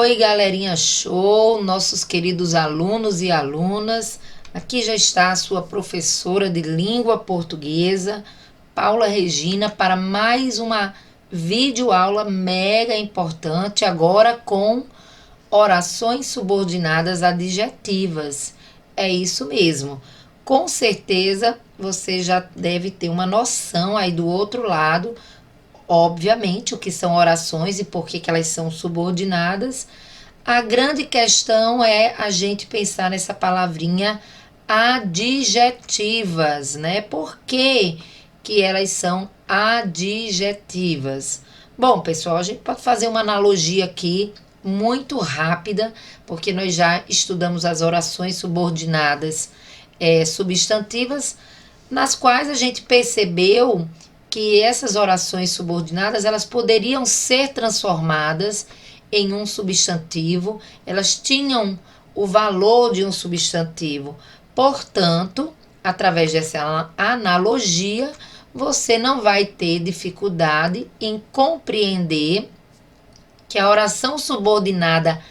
Oi, galerinha show, nossos queridos alunos e alunas. Aqui já está a sua professora de língua portuguesa, Paula Regina, para mais uma videoaula mega importante, agora com orações subordinadas adjetivas. É isso mesmo. Com certeza você já deve ter uma noção aí do outro lado, obviamente, o que são orações e por que elas são subordinadas. A grande questão é a gente pensar nessa palavrinha adjetivas, né? Por que elas são adjetivas? Bom, pessoal, a gente pode fazer uma analogia aqui muito rápida, porque nós já estudamos as orações subordinadas substantivas, nas quais a gente percebeu que essas orações subordinadas, elas poderiam ser transformadas em um substantivo, elas tinham o valor de um substantivo. Portanto, através dessa analogia, você não vai ter dificuldade em compreender que a oração subordinada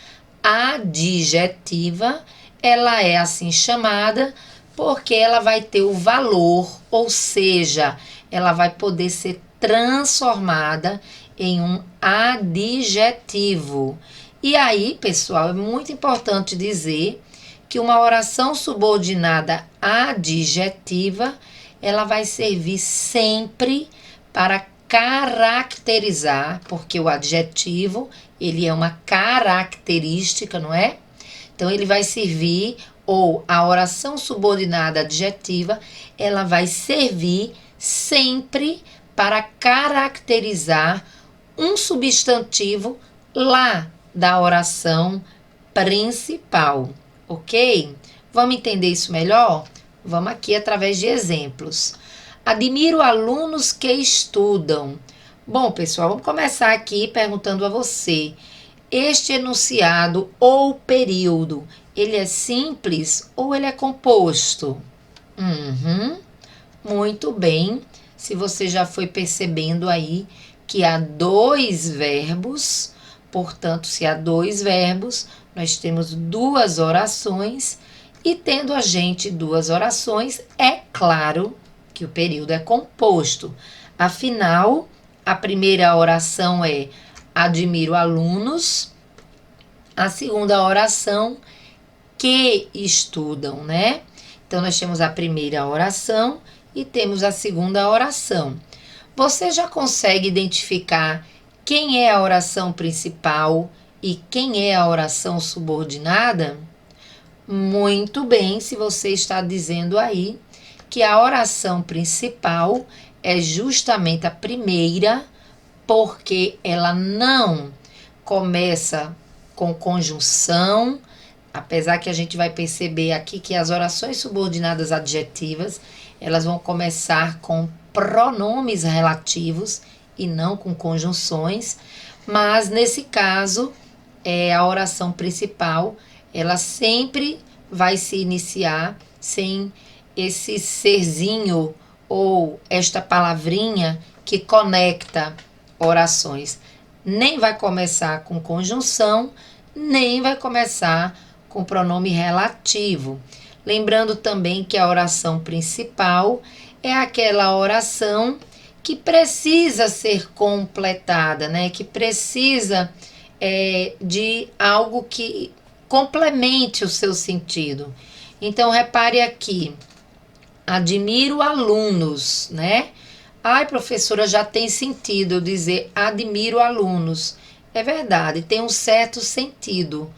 adjetiva, ela é assim chamada porque ela vai ter o valor, ou seja, ela vai poder ser transformada em um adjetivo. E aí, pessoal, é muito importante dizer que uma oração subordinada adjetiva, ela vai servir sempre para caracterizar, porque o adjetivo, ele é uma característica, não é? Então, ele vai servir, ou a oração subordinada adjetiva, ela vai servir sempre para caracterizar um substantivo lá da oração principal, ok? Vamos entender isso melhor? Vamos aqui através de exemplos. Admiro alunos que estudam. Bom, pessoal, vamos começar aqui perguntando a você. Este enunciado ou período, ele é simples ou ele é composto? Muito bem. Se você já foi percebendo aí que há dois verbos, portanto, se há dois verbos, nós temos duas orações, e tendo a gente duas orações, é claro que o período é composto. Afinal, a primeira oração é admiro alunos, a segunda oração que estudam, né? Então, nós temos a primeira oração e temos a segunda oração. Você já consegue identificar quem é a oração principal e quem é a oração subordinada? Muito bem, se você está dizendo aí que a oração principal é justamente a primeira, porque ela não começa com conjunção, apesar que a gente vai perceber aqui que as orações subordinadas adjetivas, elas vão começar com pronomes relativos e não com conjunções, mas nesse caso, a oração principal, ela sempre vai se iniciar sem esse serzinho ou esta palavrinha que conecta orações. Nem vai começar com conjunção, nem vai começar com pronome relativo. Lembrando também que a oração principal é aquela oração que precisa ser completada, né? Que precisa de algo que complemente o seu sentido. Então, repare aqui, admiro alunos, né? Ai, professora, já tem sentido eu dizer admiro alunos. É verdade, tem um certo sentido.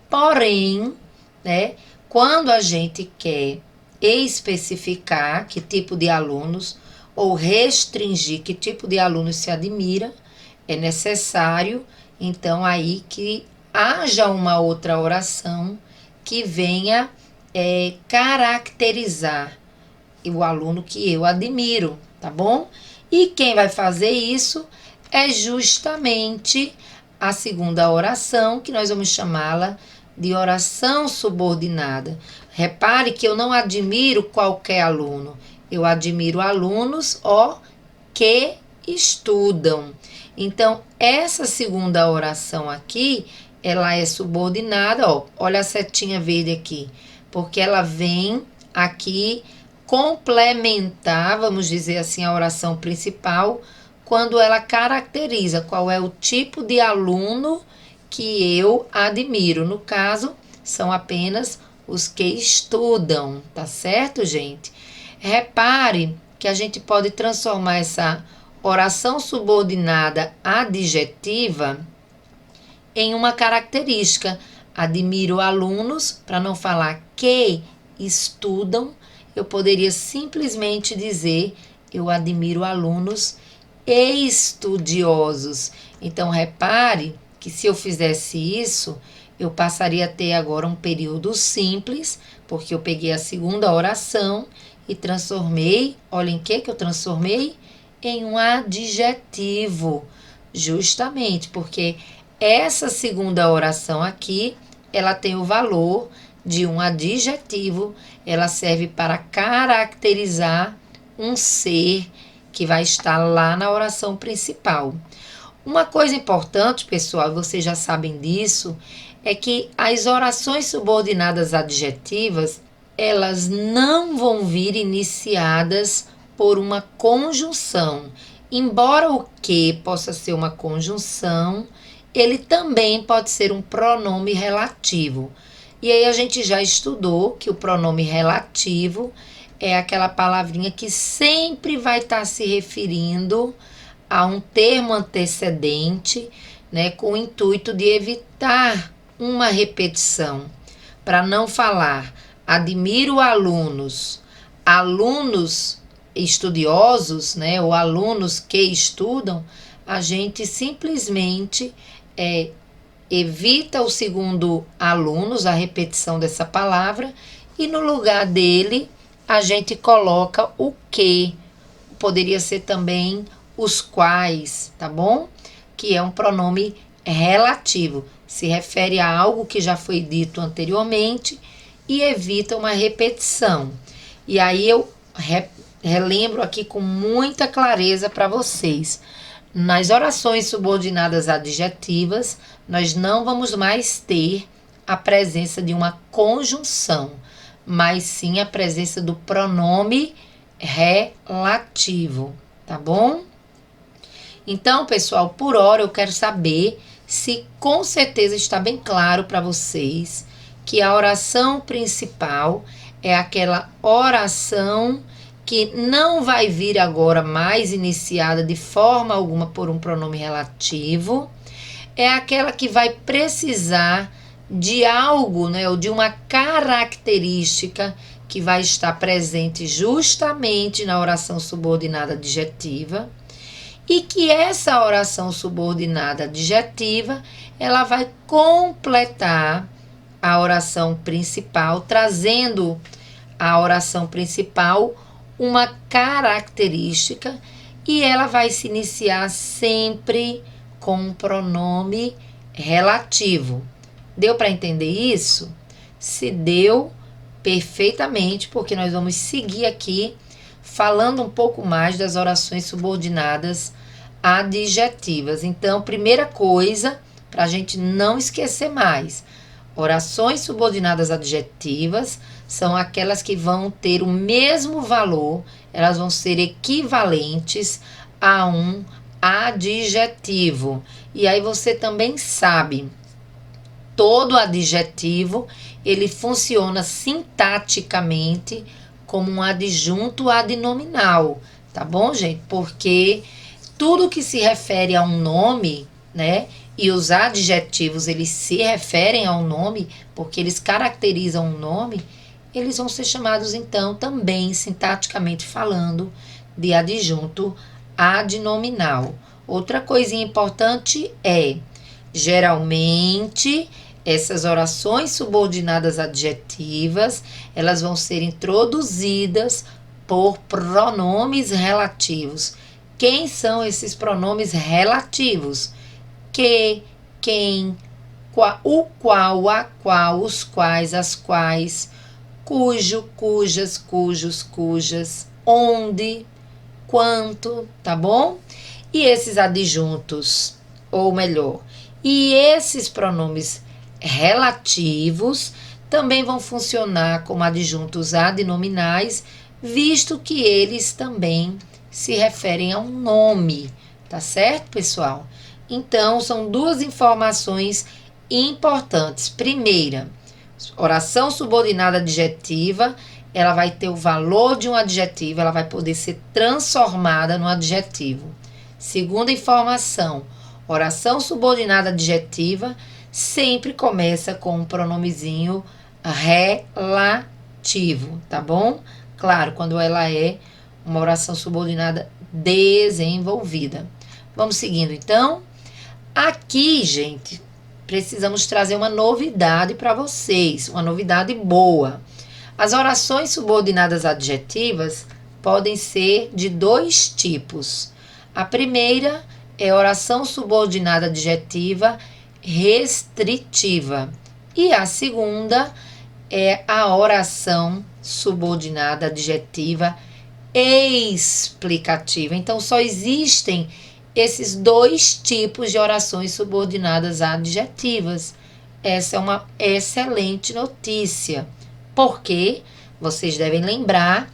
Porém, né, quando a gente quer especificar que tipo de alunos ou restringir que tipo de alunos se admira, é necessário, então, aí que haja uma outra oração que venha caracterizar o aluno que eu admiro, tá bom? E quem vai fazer isso é justamente a segunda oração, que nós vamos chamá-la de oração subordinada. Repare que eu não admiro qualquer aluno, eu admiro alunos, que estudam. Então, essa segunda oração aqui, ela é subordinada, ó, olha a setinha verde aqui, porque ela vem aqui complementar, vamos dizer assim, a oração principal, quando ela caracteriza qual é o tipo de aluno que eu admiro. No caso, são apenas os que estudam, tá certo, gente? Repare que a gente pode transformar essa oração subordinada adjetiva em uma característica. Admiro alunos, para não falar que estudam, eu poderia simplesmente dizer eu admiro alunos estudiosos. Então, repare que se eu fizesse isso, eu passaria a ter agora um período simples, porque eu peguei a segunda oração e transformei, olha em que eu transformei? Em um adjetivo, justamente porque essa segunda oração aqui, ela tem o valor de um adjetivo, ela serve para caracterizar um ser que vai estar lá na oração principal. Uma coisa importante, pessoal, vocês já sabem disso, é que as orações subordinadas adjetivas, elas não vão vir iniciadas por uma conjunção. Embora o que possa ser uma conjunção, ele também pode ser um pronome relativo. E aí a gente já estudou que o pronome relativo é aquela palavrinha que sempre vai estar se referindo a um termo antecedente, né, com o intuito de evitar uma repetição. Para não falar admiro alunos, alunos estudiosos, né, ou alunos que estudam, a gente simplesmente evita o segundo alunos, a repetição dessa palavra, e no lugar dele a gente coloca o que. Poderia ser também os quais, tá bom? Que é um pronome relativo, se refere a algo que já foi dito anteriormente e evita uma repetição. E aí eu relembro aqui com muita clareza para vocês. Nas orações subordinadas adjetivas, nós não vamos mais ter a presença de uma conjunção, mas sim a presença do pronome relativo, tá bom? Então, pessoal, por hora eu quero saber se com certeza está bem claro para vocês que a oração principal é aquela oração que não vai vir agora mais iniciada de forma alguma por um pronome relativo, é aquela que vai precisar de algo, né, ou de uma característica que vai estar presente justamente na oração subordinada adjetiva, e que essa oração subordinada adjetiva, ela vai completar a oração principal, trazendo a oração principal uma característica, e ela vai se iniciar sempre com um pronome relativo. Deu para entender isso? Se deu, perfeitamente, porque nós vamos seguir aqui falando um pouco mais das orações subordinadas adjetivas. Então, primeira coisa, para a gente não esquecer mais, orações subordinadas adjetivas são aquelas que vão ter o mesmo valor, elas vão ser equivalentes a um adjetivo. E aí você também sabe, todo adjetivo, ele funciona sintaticamente como um adjunto adnominal, tá bom, gente? Porque tudo que se refere a um nome, né? E os adjetivos, eles se referem ao nome, porque eles caracterizam um nome, eles vão ser chamados, então, também, sintaticamente falando, de adjunto adnominal. Outra coisinha importante é, geralmente, essas orações subordinadas adjetivas, elas vão ser introduzidas por pronomes relativos. Quem são esses pronomes relativos? Que, quem, o qual, a qual, os quais, as quais, cujo, cujas, cujos, cujas, onde, quanto, tá bom? E esses adjuntos, ou melhor, E esses pronomes relativos também vão funcionar como adjuntos adnominais, visto que eles também se referem a um nome, tá certo, pessoal? Então, são duas informações importantes. Primeira, oração subordinada adjetiva, ela vai ter o valor de um adjetivo, ela vai poder ser transformada no adjetivo. Segunda informação, oração subordinada adjetiva sempre começa com um pronomezinho relativo, tá bom? Claro, quando ela é uma oração subordinada desenvolvida. Vamos seguindo, então. Aqui, gente, precisamos trazer uma novidade para vocês, uma novidade boa. As orações subordinadas adjetivas podem ser de dois tipos. A primeira é oração subordinada adjetiva restritiva e a segunda é a oração subordinada adjetiva explicativa. Então, só existem esses dois tipos de orações subordinadas adjetivas. Essa é uma excelente notícia, porque vocês devem lembrar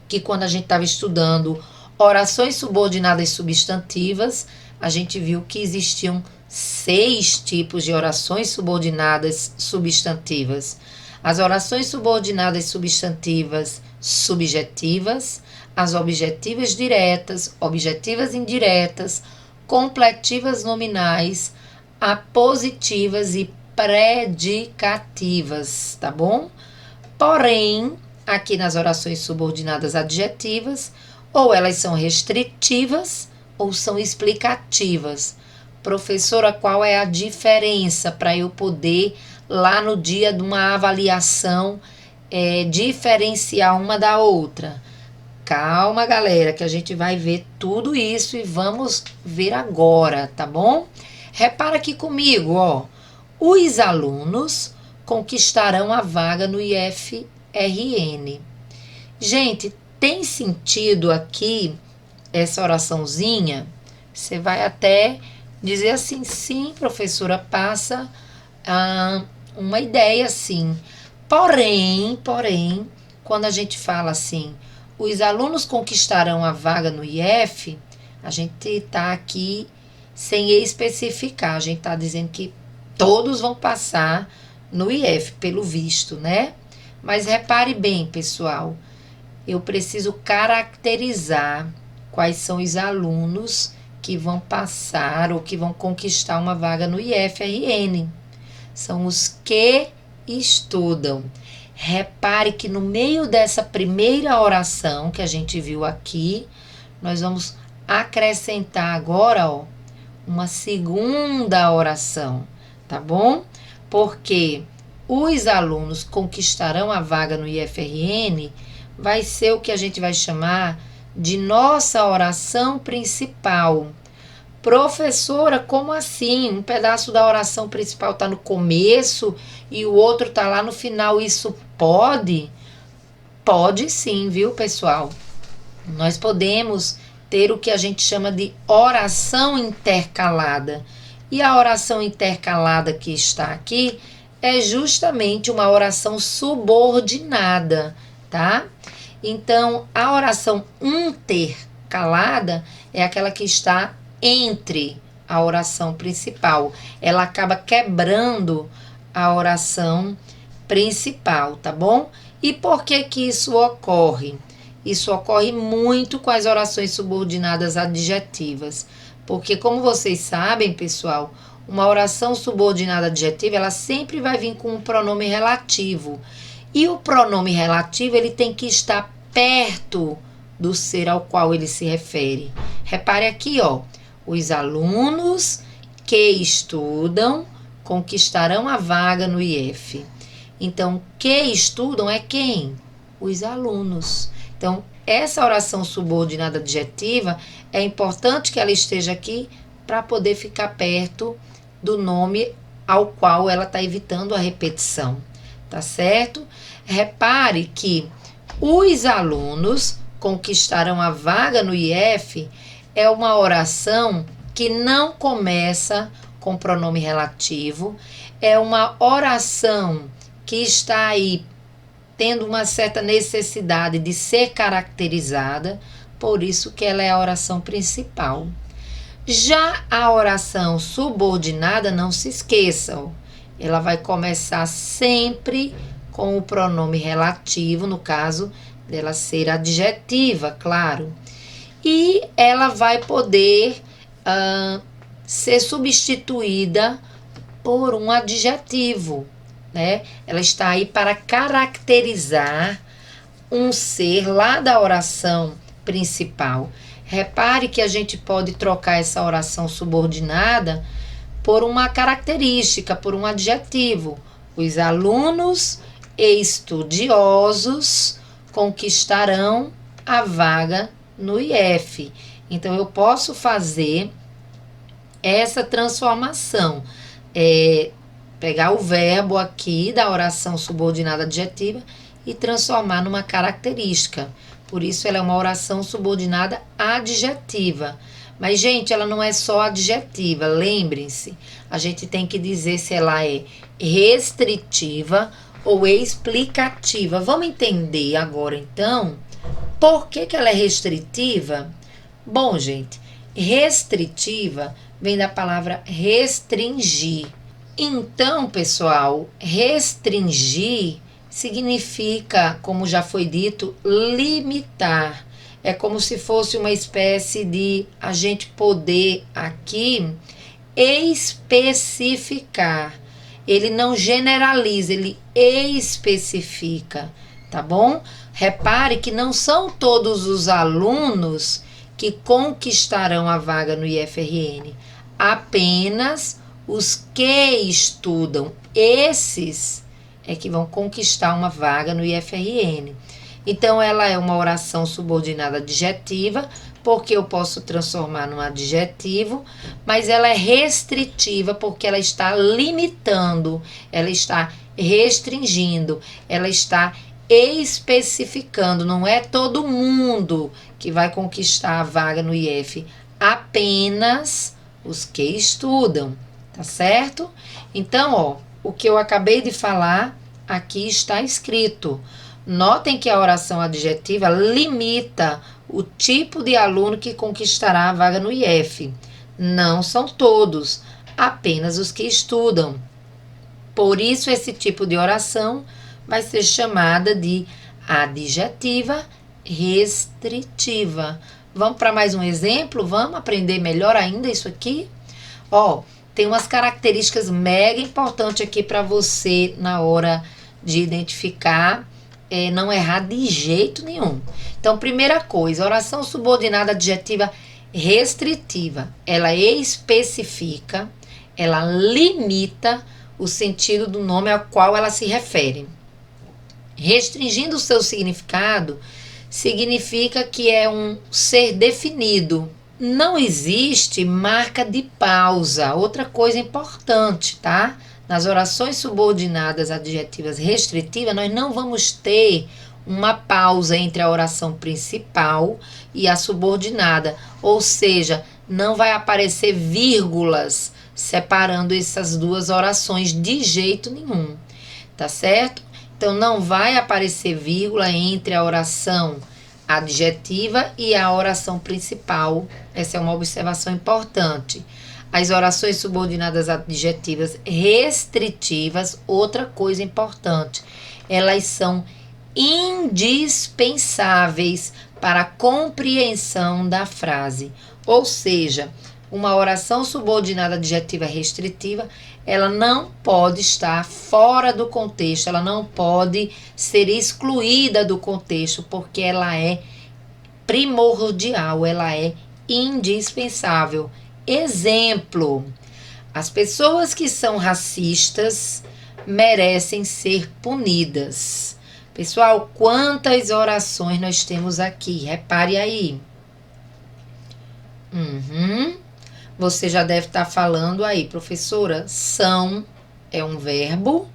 que quando a gente estava estudando orações subordinadas substantivas, a gente viu que existiam 6 tipos de orações subordinadas substantivas. As orações subordinadas substantivas subjetivas, as objetivas diretas, objetivas indiretas, completivas nominais, apositivas e predicativas, tá bom? Porém, aqui nas orações subordinadas adjetivas, ou elas são restritivas ou são explicativas. Professora, qual é a diferença para eu poder, lá no dia de uma avaliação, diferenciar uma da outra? Calma, galera, que a gente vai ver tudo isso e vamos ver agora, tá bom? Repara aqui comigo, ó. Os alunos conquistarão a vaga no IFRN. Gente, tem sentido aqui essa oraçãozinha? Você vai até dizer assim, sim, professora, passa uma ideia sim. Porém, quando a gente fala assim, os alunos conquistarão a vaga no IF, a gente está aqui sem especificar, a gente está dizendo que todos vão passar no IF, pelo visto, né? Mas repare bem, pessoal, eu preciso caracterizar quais são os alunos que vão passar ou que vão conquistar uma vaga no IFRN. São os que estudam. Repare que no meio dessa primeira oração que a gente viu aqui, nós vamos acrescentar agora, ó, uma segunda oração, tá bom? Porque os alunos conquistarão a vaga no IFRN vai ser o que a gente vai chamar de nossa oração principal. Professora, como assim? Um pedaço da oração principal está no começo e o outro está lá no final. Isso pode? Pode sim, viu, pessoal? Nós podemos ter o que a gente chama de oração intercalada. E a oração intercalada que está aqui é justamente uma oração subordinada, tá? Então, a oração intercalada é aquela que está entre a oração principal. Ela acaba quebrando a oração principal, tá bom? E por que que isso ocorre? Isso ocorre muito com as orações subordinadas adjetivas. Porque, como vocês sabem, pessoal, uma oração subordinada adjetiva, ela sempre vai vir com um pronome relativo. E o pronome relativo, ele tem que estar perto do ser ao qual ele se refere. Repare aqui, ó. Os alunos que estudam conquistarão a vaga no IF. Então, que estudam é quem? Os alunos. Então, essa oração subordinada adjetiva, é importante que ela esteja aqui para poder ficar perto do nome ao qual ela está evitando a repetição. Tá certo? Repare que os alunos conquistarão a vaga no IF é uma oração que não começa com pronome relativo. É uma oração que está aí tendo uma certa necessidade de ser caracterizada, por isso que ela é a oração principal. Já a oração subordinada, não se esqueçam, ela vai começar sempre com o pronome relativo, no caso dela ser adjetiva, claro. E ela vai poder ser substituída por um adjetivo, né? Ela está aí para caracterizar um ser lá da oração principal. Repare que a gente pode trocar essa oração subordinada por uma característica, por um adjetivo. Os alunos estudiosos conquistarão a vaga no IF. Então, eu posso fazer essa transformação. Pegar o verbo aqui da oração subordinada adjetiva e transformar numa característica. Por isso, ela é uma oração subordinada adjetiva. Mas, gente, ela não é só adjetiva. Lembrem-se, a gente tem que dizer se ela é restritiva ou explicativa. Vamos entender agora, então, por que ela é restritiva? Bom, gente, restritiva vem da palavra restringir. Então, pessoal, restringir significa, como já foi dito, limitar. É como se fosse uma espécie de a gente poder aqui especificar. Ele não generaliza, ele especifica, tá bom? Repare que não são todos os alunos que conquistarão a vaga no IFRN, apenas os que estudam. Esses é que vão conquistar uma vaga no IFRN. Então, ela é uma oração subordinada adjetiva, porque eu posso transformar num adjetivo, mas ela é restritiva, porque ela está limitando, ela está restringindo, ela está especificando. Não é todo mundo que vai conquistar a vaga no IF, apenas os que estudam, tá certo? Então, o que eu acabei de falar aqui está escrito. Notem que a oração adjetiva limita o tipo de aluno que conquistará a vaga no IF. Não são todos, apenas os que estudam. Por isso, esse tipo de oração vai ser chamada de adjetiva restritiva. Vamos para mais um exemplo? Vamos aprender melhor ainda isso aqui? Tem umas características mega importantes aqui para você na hora de identificar, não errar de jeito nenhum. Então, primeira coisa, oração subordinada adjetiva restritiva. Ela especifica, ela limita o sentido do nome ao qual ela se refere. Restringindo o seu significado, significa que é um ser definido. Não existe marca de pausa. Outra coisa importante, tá? Nas orações subordinadas adjetivas restritivas, nós não vamos ter uma pausa entre a oração principal e a subordinada. Ou seja, não vai aparecer vírgulas separando essas duas orações de jeito nenhum. Tá certo? Então, não vai aparecer vírgula entre a oração adjetiva e a oração principal. Essa é uma observação importante. As orações subordinadas adjetivas restritivas, outra coisa importante, elas são indispensáveis para a compreensão da frase. Ou seja, uma oração subordinada adjetiva restritiva, ela não pode estar fora do contexto, ela não pode ser excluída do contexto, porque ela é primordial, ela é indispensável. Exemplo: as pessoas que são racistas merecem ser punidas. Pessoal, quantas orações nós temos aqui? Repare aí. Você já deve estar falando aí, professora, são é um verbo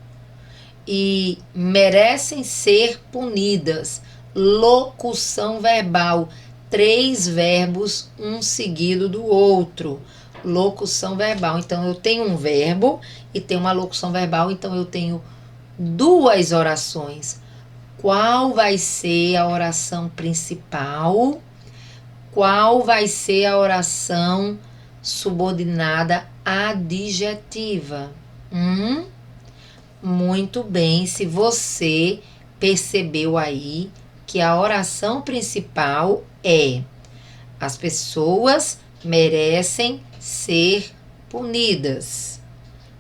e merecem ser punidas. Locução verbal, 3 verbos, um seguido do outro. locução verbal. Então, eu tenho um verbo e tenho uma locução verbal, então eu tenho duas orações. Qual vai ser a oração principal? Qual vai ser a oração subordinada adjetiva? Muito bem, se você percebeu aí que a oração principal é: as pessoas merecem ser punidas.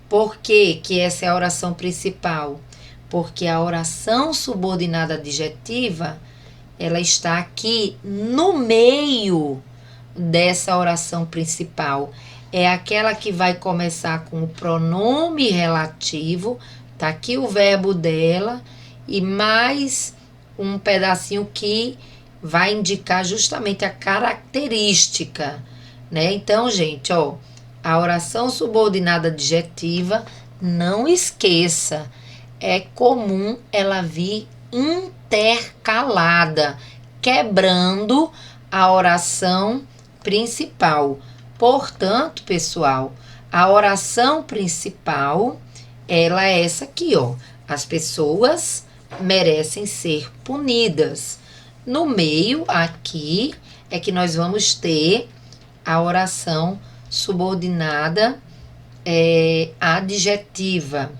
Por que essa é a oração principal? Porque a oração subordinada adjetiva, ela está aqui no meio dessa oração principal. É aquela que vai começar com o pronome relativo, tá aqui o verbo dela, e mais um pedacinho que vai indicar justamente a característica, né? Então, gente, ó, a oração subordinada adjetiva, não esqueça, é comum ela vir intercalada, quebrando a oração principal. Portanto, pessoal, a oração principal, ela é essa aqui, ó. As pessoas merecem ser punidas. No meio, aqui, é que nós vamos ter a oração subordinada adjetiva.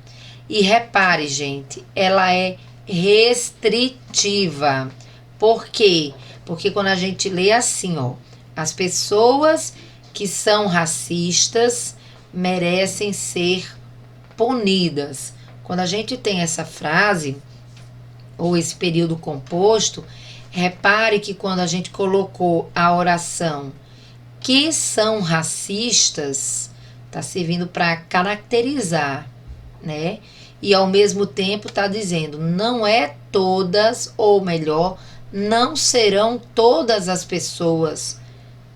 E repare, gente, ela é restritiva. Por quê? Porque quando a gente lê assim, ó, as pessoas que são racistas merecem ser punidas. Quando a gente tem essa frase, ou esse período composto, repare que quando a gente colocou a oração que são racistas, está servindo para caracterizar, né? E ao mesmo tempo está dizendo, não é todas, ou melhor, não serão todas as pessoas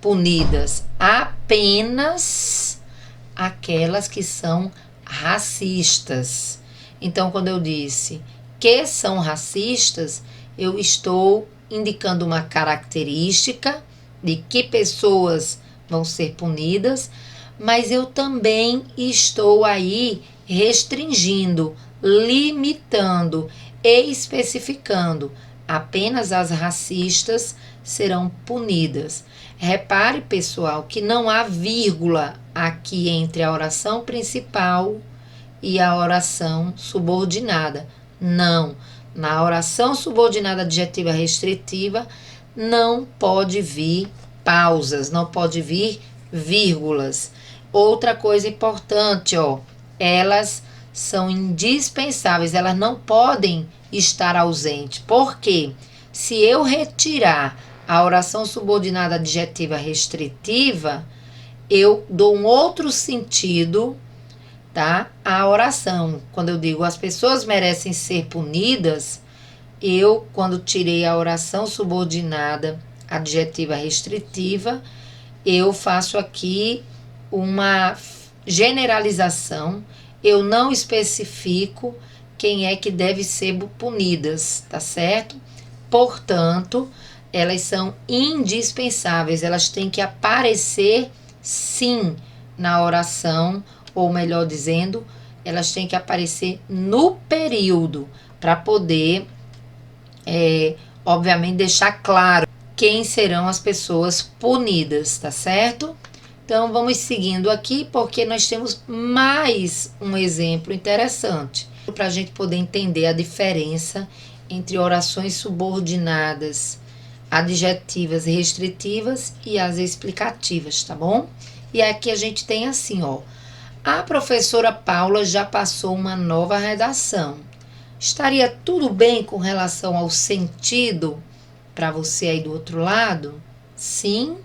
punidas, apenas aquelas que são racistas. Então, quando eu disse que são racistas, eu estou indicando uma característica de que pessoas vão ser punidas, mas eu também estou aí restringindo, limitando e especificando. Apenas as racistas serão punidas. Repare, pessoal, que não há vírgula aqui entre a oração principal e a oração subordinada. Não. Na oração subordinada adjetiva restritiva, não pode vir pausas, não pode vir vírgulas. Outra coisa importante, ó, elas são indispensáveis, elas não podem estar ausentes. Por quê? Se eu retirar a oração subordinada adjetiva restritiva, eu dou um outro sentido, tá? A oração. Quando eu digo as pessoas merecem ser punidas, eu, quando tirei a oração subordinada adjetiva restritiva, eu faço aqui uma generalização, eu não especifico quem é que deve ser punidas, tá certo? Portanto, elas são indispensáveis, elas têm que aparecer sim na oração, ou melhor dizendo, elas têm que aparecer no período, para poder, obviamente, deixar claro quem serão as pessoas punidas, tá certo? Então, vamos seguindo aqui, porque nós temos mais um exemplo interessante, para a gente poder entender a diferença entre orações subordinadas, adjetivas e restritivas e as explicativas, tá bom? E aqui a gente tem assim, ó. A professora Paula já passou uma nova redação. Estaria tudo bem com relação ao sentido para você aí do outro lado? Sim,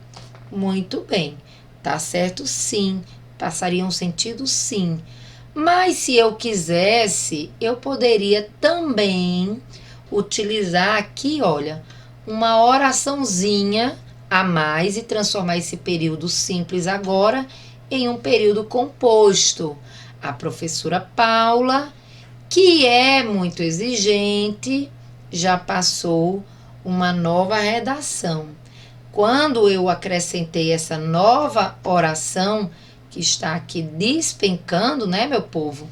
muito bem. Tá certo? Sim. Passaria um sentido? Sim. Mas se eu quisesse, eu poderia também utilizar aqui, olha, uma oraçãozinha a mais e transformar esse período simples agora em um período composto. A professora Paula, que é muito exigente, já passou uma nova redação. Quando eu acrescentei essa nova oração, que está aqui despencando, né, meu povo?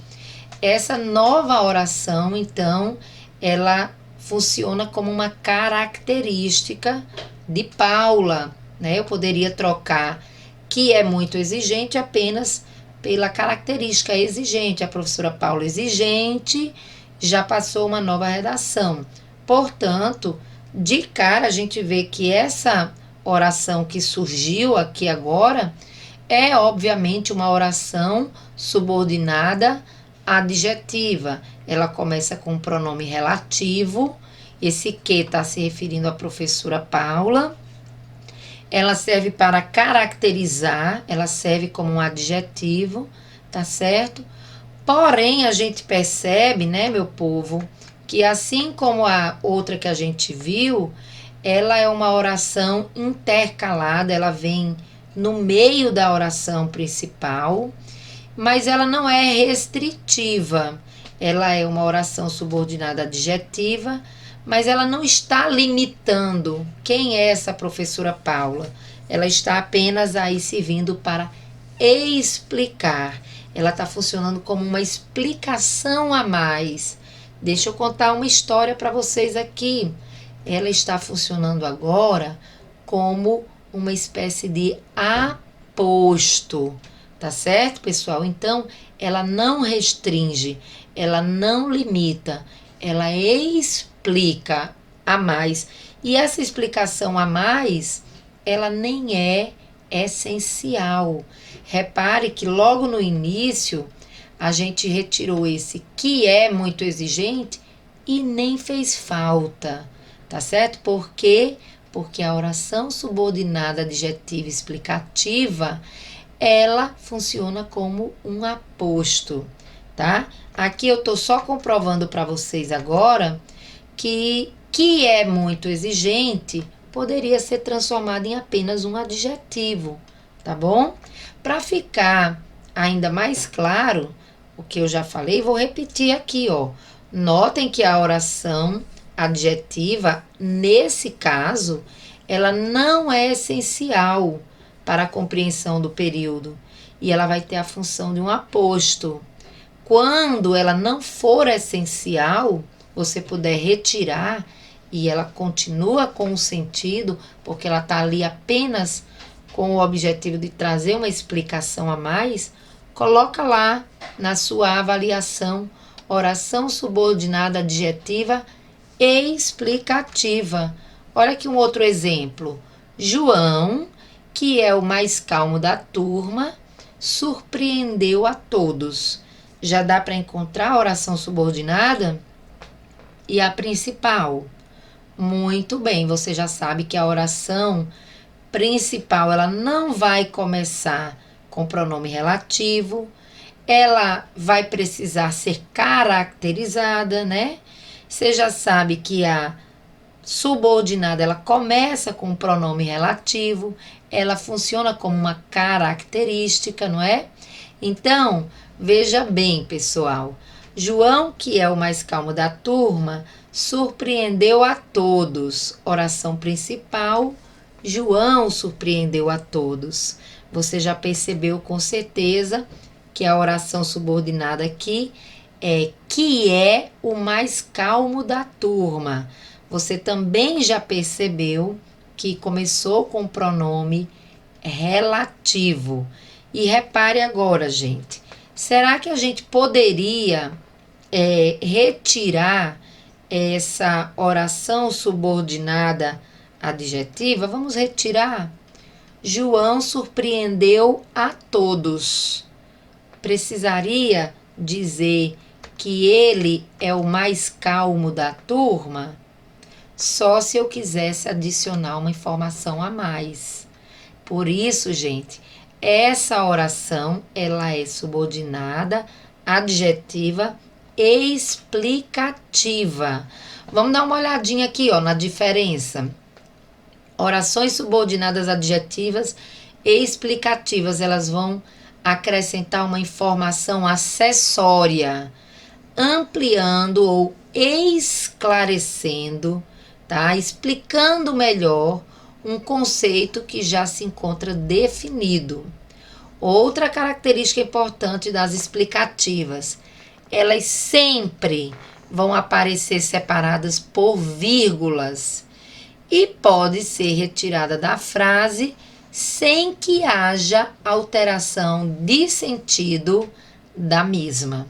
Essa nova oração, então, ela funciona como uma característica de Paula, né? Eu poderia trocar que é muito exigente apenas pela característica exigente. A professora Paula exigente já passou uma nova redação. Portanto, de cara a gente vê que essa oração que surgiu aqui agora é obviamente uma oração subordinada adjetiva. Ela começa com um pronome relativo. Esse que está se referindo à professora Paula. Ela serve para caracterizar, ela serve como um adjetivo, tá certo? Porém, a gente percebe, né, meu povo, que assim como a outra que a gente viu, ela é uma oração intercalada, ela vem no meio da oração principal, mas ela não é restritiva. Ela é uma oração subordinada adjetiva, mas ela não está limitando quem é essa professora Paula. Ela está apenas aí servindo para explicar. Ela está funcionando como uma explicação a mais. Deixa eu contar uma história para vocês aqui. Ela está funcionando agora como uma espécie de aposto. Tá certo, pessoal? Então, ela não restringe, ela não limita, ela explica a mais. E essa explicação a mais, ela nem é essencial. Repare que logo no início, a gente retirou esse que é muito exigente e nem fez falta, tá certo? Por quê? Porque a oração subordinada adjetiva explicativa, ela funciona como um aposto, tá? Aqui eu tô só comprovando para vocês agora que é muito exigente poderia ser transformado em apenas um adjetivo, tá bom? Para ficar ainda mais claro o que eu já falei, vou repetir aqui, ó. Notem que a oração adjetiva, nesse caso, ela não é essencial para a compreensão do período e ela vai ter a função de um aposto. Quando ela não for essencial, você puder retirar e ela continua com o sentido, porque ela está ali apenas com o objetivo de trazer uma explicação a mais, coloca lá na sua avaliação oração subordinada adjetiva e explicativa. Olha aqui um outro exemplo. João, que é o mais calmo da turma, surpreendeu a todos. Já dá para encontrar a oração subordinada? E a principal? Muito bem, você já sabe que a oração principal, ela não vai começar com pronome relativo, ela vai precisar ser caracterizada, né? Você já sabe que a subordinada, ela começa com um pronome relativo, ela funciona como uma característica, não é? Então, veja bem, pessoal. João, que é o mais calmo da turma, surpreendeu a todos. Oração principal, João surpreendeu a todos. Você já percebeu com certeza que a oração subordinada aqui é que é o mais calmo da turma. Você também já percebeu que começou com o pronome relativo. E repare agora, gente, será que a gente poderia retirar essa oração subordinada adjetiva? Vamos retirar. João surpreendeu a todos. Precisaria dizer que ele é o mais calmo da turma? Só se eu quisesse adicionar uma informação a mais. Por isso, gente, essa oração, ela é subordinada, adjetiva e explicativa. Vamos dar uma olhadinha aqui, ó, na diferença. Orações subordinadas adjetivas e explicativas, elas vão acrescentar uma informação acessória, ampliando ou esclarecendo, tá? Explicando melhor um conceito que já se encontra definido. Outra característica importante das explicativas, elas sempre vão aparecer separadas por vírgulas e pode ser retirada da frase sem que haja alteração de sentido da mesma.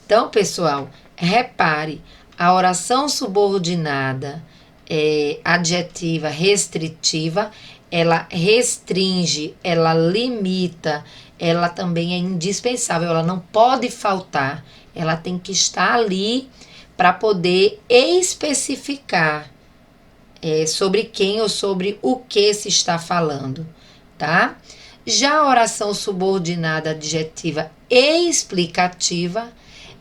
Então, pessoal, repare, a oração subordinada adjetiva restritiva, ela restringe, ela limita, ela também é indispensável, ela não pode faltar, ela tem que estar ali para poder especificar sobre quem ou sobre o que se está falando, tá? Já a oração subordinada adjetiva explicativa,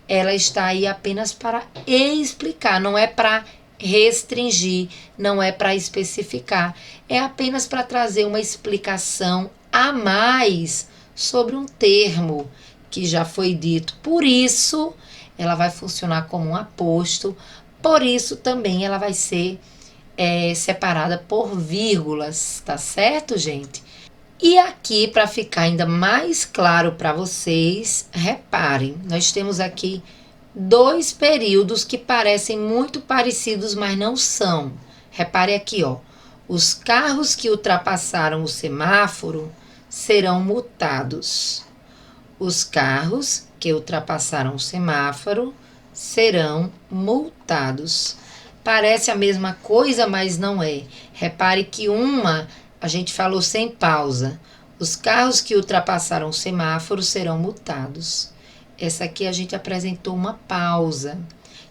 ela está aí apenas para explicar, não é para restringir, não é para especificar, é apenas para trazer uma explicação a mais sobre um termo que já foi dito. Por isso, ela vai funcionar como um aposto, por isso também ela vai ser separada por vírgulas, tá certo, gente? E aqui, para ficar ainda mais claro para vocês, reparem, nós temos aqui 2 períodos que parecem muito parecidos, mas não são. Repare aqui, ó. Os carros que ultrapassaram o semáforo serão multados. Os carros que ultrapassaram o semáforo serão multados. Parece a mesma coisa, mas não é. Repare que uma a gente falou sem pausa. Os carros que ultrapassaram o semáforo serão multados. Essa aqui a gente apresentou uma pausa.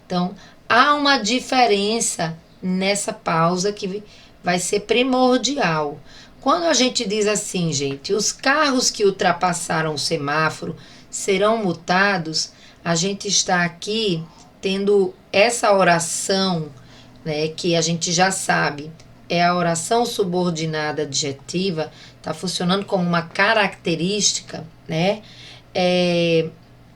Então, há uma diferença nessa pausa que vai ser primordial. Quando a gente diz assim, gente, os carros que ultrapassaram o semáforo serão multados, a gente está aqui tendo essa oração, né, que a gente já sabe, é a oração subordinada adjetiva, está funcionando como uma característica, né?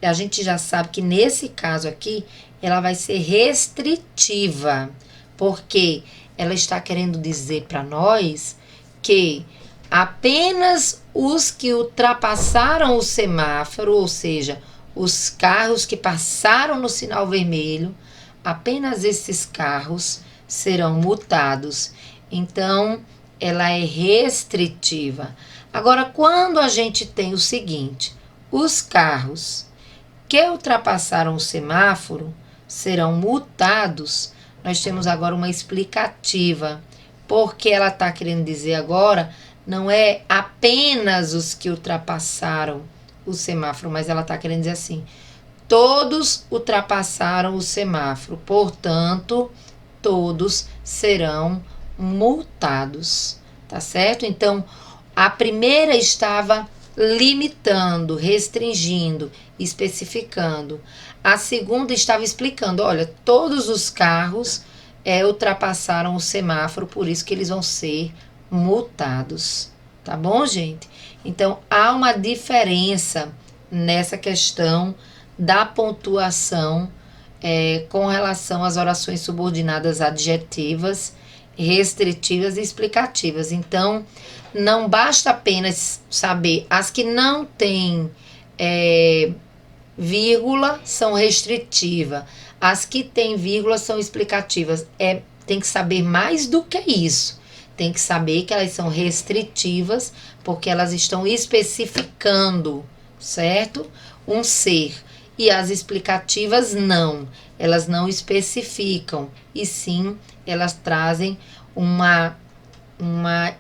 A gente já sabe que nesse caso aqui, ela vai ser restritiva, porque ela está querendo dizer para nós que apenas os que ultrapassaram o semáforo, ou seja, os carros que passaram no sinal vermelho, apenas esses carros serão multados. Então, ela é restritiva. Agora, quando a gente tem o seguinte, os carros que ultrapassaram o semáforo serão multados, nós temos agora uma explicativa, porque ela está querendo dizer agora, não é apenas os que ultrapassaram o semáforo, mas ela está querendo dizer assim, todos ultrapassaram o semáforo, portanto, todos serão multados, tá certo? Então, a primeira estava limitando, restringindo, especificando. A segunda estava explicando, olha, todos os carros ultrapassaram o semáforo, por isso que eles vão ser multados, tá bom, gente? Então, há uma diferença nessa questão da pontuação com relação às orações subordinadas adjetivas, restritivas e explicativas. Então, não basta apenas saber as que não têm vírgula são restritivas, as que têm vírgula são explicativas. Tem que saber mais do que isso. Tem que saber que elas são restritivas porque elas estão especificando, certo? Um ser. E as explicativas não. Elas não especificam. E sim, elas trazem uma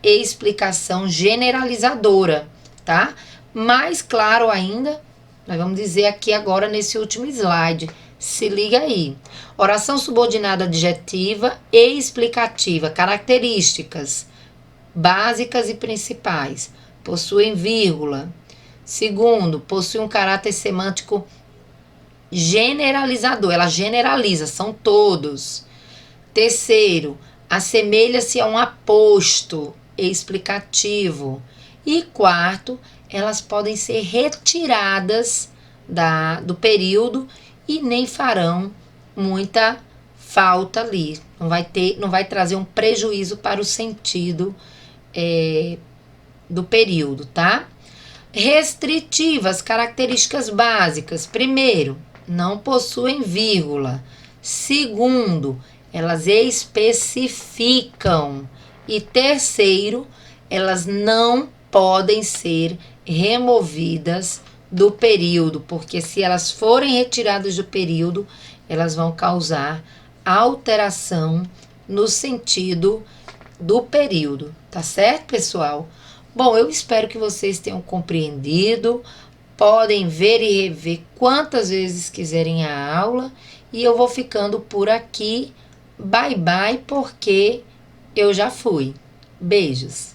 explicação generalizadora, tá? Mais claro ainda, nós vamos dizer aqui agora nesse último slide. Se liga aí. Oração subordinada adjetiva e explicativa. Características básicas e principais. Possuem vírgula. Segundo, possui um caráter semântico generalizador. Ela generaliza, são todos. Terceiro, assemelha-se a um aposto explicativo. E quarto, elas podem ser retiradas do período e nem farão muita falta ali. Não vai trazer um prejuízo para o sentido do período, tá? Restritivas, características básicas. Primeiro, não possuem vírgula. Segundo, elas especificam. E terceiro, elas não podem ser removidas do período, porque se elas forem retiradas do período, elas vão causar alteração no sentido do período, tá certo, pessoal? Bom, eu espero que vocês tenham compreendido. Podem ver e rever quantas vezes quiserem a aula. E eu vou ficando por aqui. Bye, bye, porque eu já fui. Beijos!